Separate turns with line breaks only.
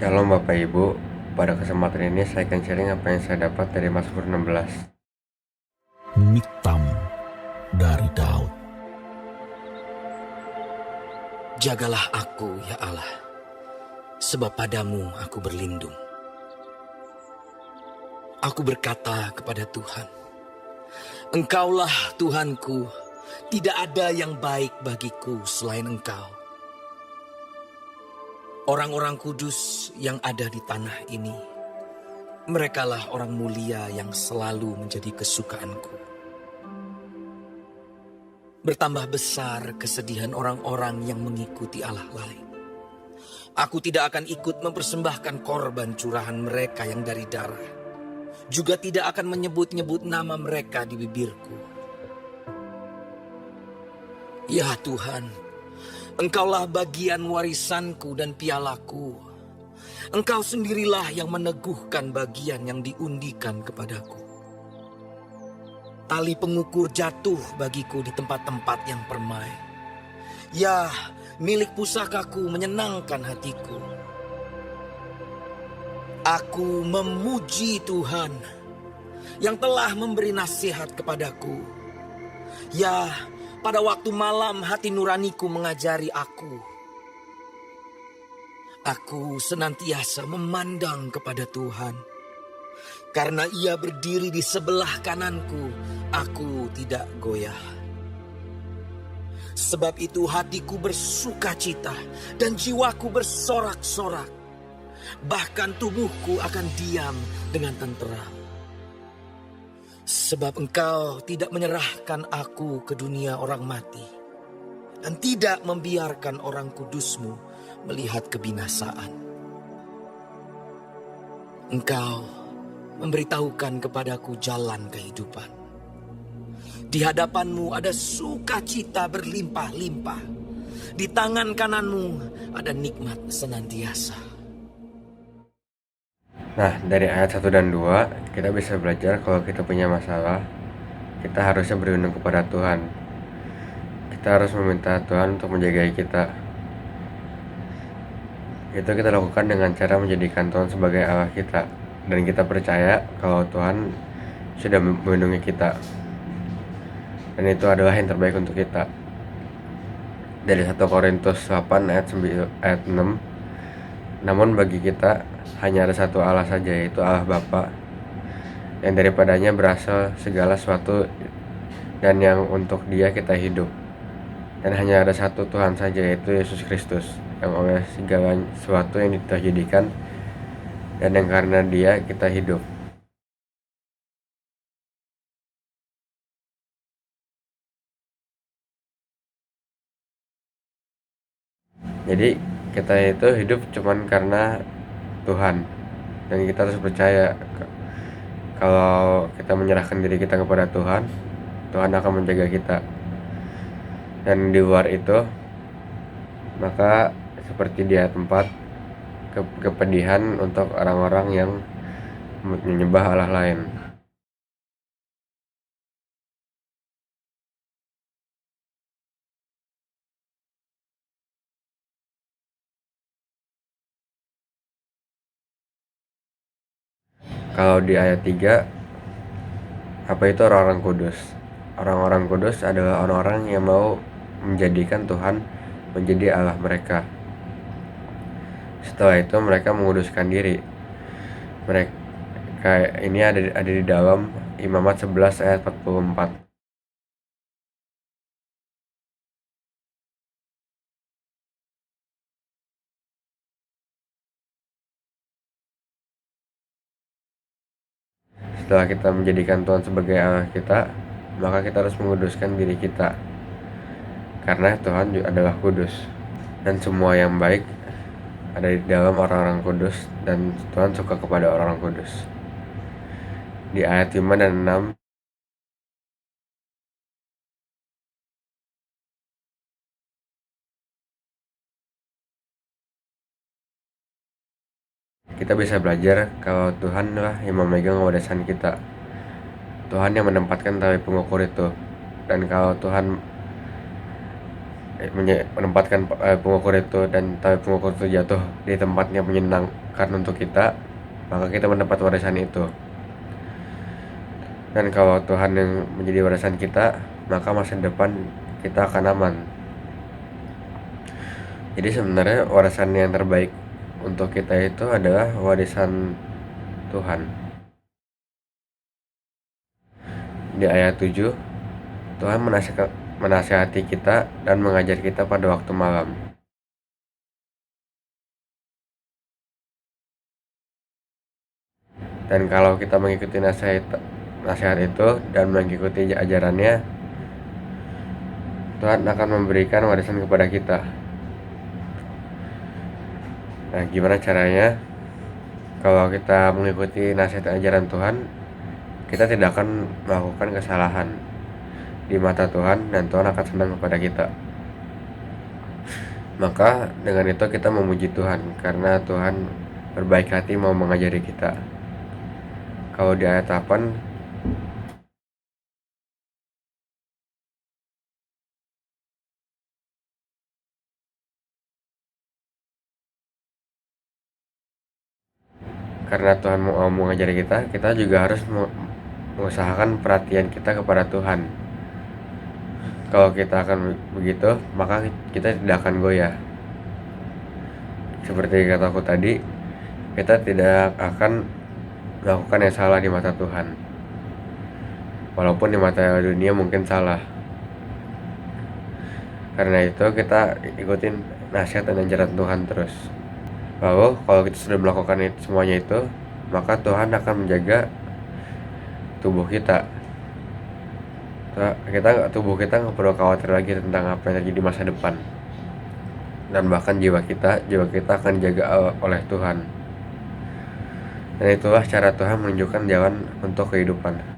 Shalom Bapak Ibu, pada kesempatan ini saya akan sharing apa yang saya dapat dari Mazmur 16.
Miktam dari Daud.
Jagalah aku, ya Allah, sebab padamu aku berlindung. Aku berkata kepada Tuhan, Engkaulah Tuhanku, tidak ada yang baik bagiku selain Engkau. Orang-orang kudus yang ada di tanah ini, merekalah orang mulia yang selalu menjadi kesukaanku. Bertambah besar kesedihan orang-orang yang mengikuti Allah lain. Aku tidak akan ikut mempersembahkan korban curahan mereka yang dari darah. Juga tidak akan menyebut-nyebut nama mereka di bibirku. Ya Tuhan, Engkaulah bagian warisanku dan pialaku. Engkau sendirilah yang meneguhkan bagian yang diundikan kepadaku. Tali pengukur jatuh bagiku di tempat-tempat yang permai. Ya, milik pusakaku menyenangkan hatiku. Aku memuji Tuhan yang telah memberi nasihat kepadaku. Ya, pada waktu malam hati nuraniku mengajari aku. Aku senantiasa memandang kepada Tuhan. Karena Ia berdiri di sebelah kananku, aku tidak goyah. Sebab itu hatiku bersuka cita dan jiwaku bersorak-sorak. Bahkan tubuhku akan diam dengan tenteram. Sebab Engkau tidak menyerahkan aku ke dunia orang mati. Dan tidak membiarkan orang kudus-Mu melihat kebinasaan. Engkau memberitahukan kepadaku jalan kehidupan. Di hadapan-Mu ada sukacita berlimpah-limpah. Di tangan kanan-Mu ada nikmat senantiasa.
Nah, dari ayat 1 dan 2, kita bisa belajar kalau kita punya masalah, kita harusnya berlindung kepada Tuhan. Kita harus meminta Tuhan untuk menjaga kita. Itu kita lakukan dengan cara menjadikan Tuhan sebagai Allah kita. Dan kita percaya kalau Tuhan sudah melindungi kita. Dan itu adalah yang terbaik untuk kita. Dari 1 Korintus 8 ayat 6. Namun bagi kita hanya ada satu Allah saja, yaitu Allah Bapa, yang daripadanya berasal segala sesuatu dan yang untuk Dia kita hidup. Dan hanya ada satu Tuhan saja, yaitu Yesus Kristus, yang oleh segala sesuatu yang terjadikan dan yang karena Dia kita hidup. Jadi kita itu hidup cuman karena Tuhan. Dan kita harus percaya kalau kita menyerahkan diri kita kepada Tuhan, Tuhan akan menjaga kita. Dan di luar itu, maka seperti di ayat 4, kepedihan untuk orang-orang yang menyembah Allah lain. Kalau di ayat 3, apa itu orang-orang kudus? Orang-orang kudus adalah orang-orang yang mau menjadikan Tuhan menjadi Allah mereka. Setelah itu mereka menguduskan diri. Mereka ini ada di dalam Imamat 11 ayat 44. Setelah kita menjadikan Tuhan sebagai Allah kita, maka kita harus menguduskan diri kita. Karena Tuhan adalah kudus. Dan semua yang baik ada di dalam orang-orang kudus, dan Tuhan suka kepada orang-orang kudus. Di ayat 5 dan 6, kita bisa belajar kalau Tuhanlah yang memegang warisan kita. Tuhan yang menempatkan tali pengukur itu. Dan kalau Tuhan menempatkan pengukur itu, dan pengukur itu jatuh di tempat yang menyenangkan untuk kita, maka kita mendapat warisan itu. Dan kalau Tuhan yang menjadi warisan kita, maka masa depan kita akan aman. Jadi sebenarnya warisan yang terbaik untuk kita itu adalah warisan Tuhan. Di ayat 7, Tuhan menasihati kita dan mengajar kita pada waktu malam. Dan kalau kita mengikuti nasihat itu dan mengikuti ajarannya, Tuhan akan memberikan warisan kepada kita. Nah, gimana caranya? Kalau kita mengikuti nasihat ajaran Tuhan, kita tidak akan melakukan kesalahan di mata Tuhan, dan Tuhan akan senang kepada kita. Maka dengan itu kita memuji Tuhan, karena Tuhan berbaik hati mau mengajari kita. Kalau di ayat 8, karena Tuhan mau mengajari kita, kita juga harus mengusahakan perhatian kita kepada Tuhan. Kalau kita akan begitu, maka kita tidak akan goyah. Seperti kataku tadi, kita tidak akan melakukan yang salah di mata Tuhan, walaupun di mata dunia mungkin salah. Karena itu kita ikutin nasihat dan ajaran Tuhan terus. Lalu kalau kita sudah melakukan semuanya itu, maka Tuhan akan menjaga tubuh kita. Tubuh kita nggak perlu khawatir lagi tentang apa yang terjadi di masa depan. Dan bahkan jiwa kita akan dijaga oleh Tuhan. Dan itulah cara Tuhan menunjukkan jalan untuk kehidupan.